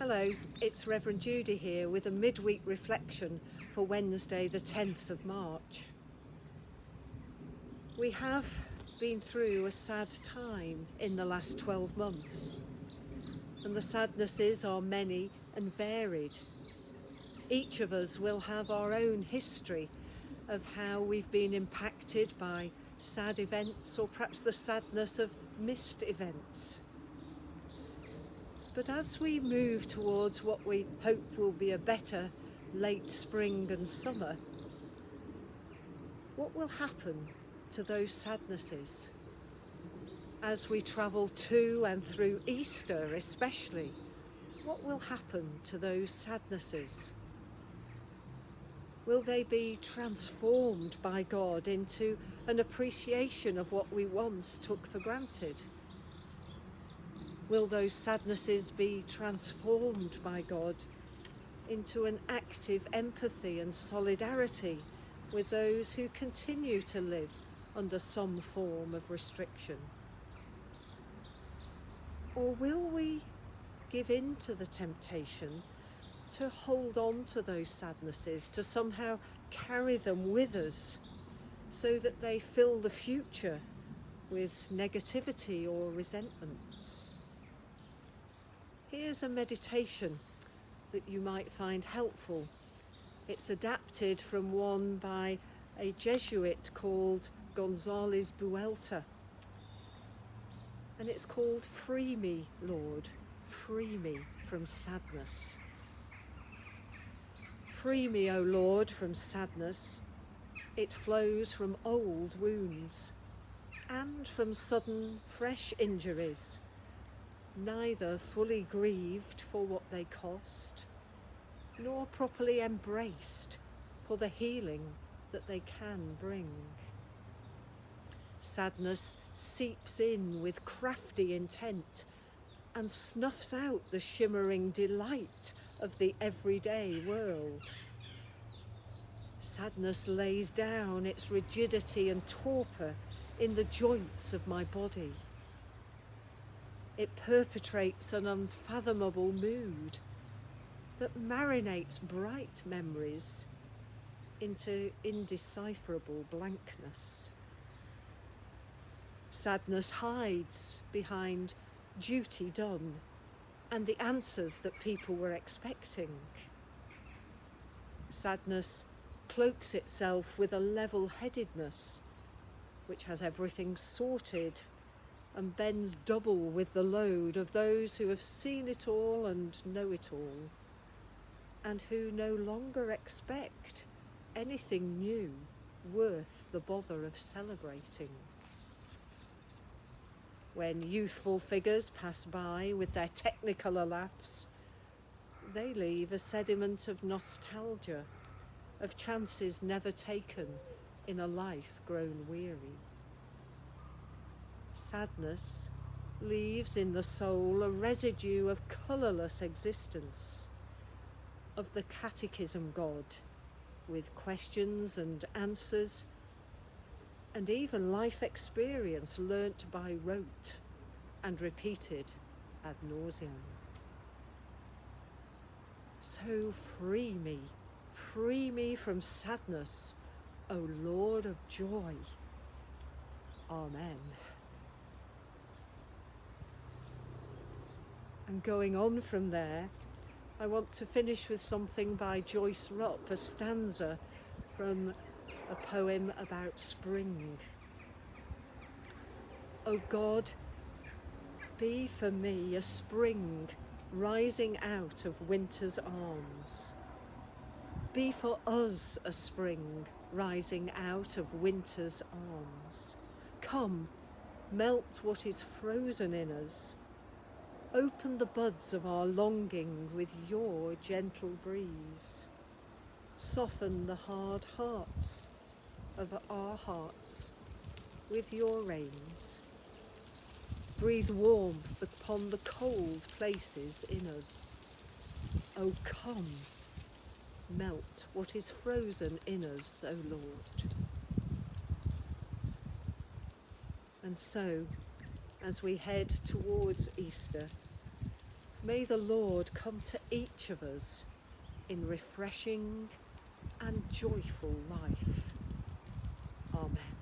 Hello, it's Reverend Judy here with a midweek reflection for Wednesday the 10th of March. We have been through a sad time in the last 12 months, and the sadnesses are many and varied. Each of us will have our own history of how we've been impacted by sad events, or perhaps the sadness of missed events. But as we move towards what we hope will be a better late spring and summer, what will happen to those sadnesses? As we travel to and through Easter especially, what will happen to those sadnesses? Will they be transformed by God into an appreciation of what we once took for granted? Will those sadnesses be transformed by God into an active empathy and solidarity with those who continue to live under some form of restriction? Or will we give in to the temptation to hold on to those sadnesses, to somehow carry them with us so that they fill the future with negativity or resentments? Here's a meditation that you might find helpful. It's adapted from one by a Jesuit called González Buelta. And it's called "Free Me, Lord, free me from sadness." Free me, O Lord, from sadness. It flows from old wounds and from sudden, fresh injuries, neither fully grieved for what they cost, nor properly embraced for the healing that they can bring. Sadness seeps in with crafty intent and snuffs out the shimmering delight of the everyday world. Sadness lays down its rigidity and torpor in the joints of my body. It perpetrates an unfathomable mood that marinates bright memories into indecipherable blankness. Sadness hides behind duty done and the answers that people were expecting. Sadness cloaks itself with a level-headedness which has everything sorted and bends double with the load of those who have seen it all and know it all, and who no longer expect anything new worth the bother of celebrating. When youthful figures pass by with their technicolor laughs, they leave a sediment of nostalgia, of chances never taken in a life grown weary. Sadness leaves in the soul a residue of colourless existence, of the catechism God, with questions and answers, and even life experience learnt by rote and repeated ad nauseam. So free me from sadness, O Lord of joy. Amen. And going on from there, I want to finish with something by Joyce Rupp, a stanza from a poem about spring. O God, be for me a spring rising out of winter's arms. Be for us a spring rising out of winter's arms. Come, melt what is frozen in us. Open the buds of our longing with your gentle breeze. Soften the hard hearts of our hearts with your rains. Breathe warmth upon the cold places in us. Oh, come, melt what is frozen in us, O Lord. And so, as we head towards Easter, May the Lord come to each of us in refreshing and joyful life. Amen.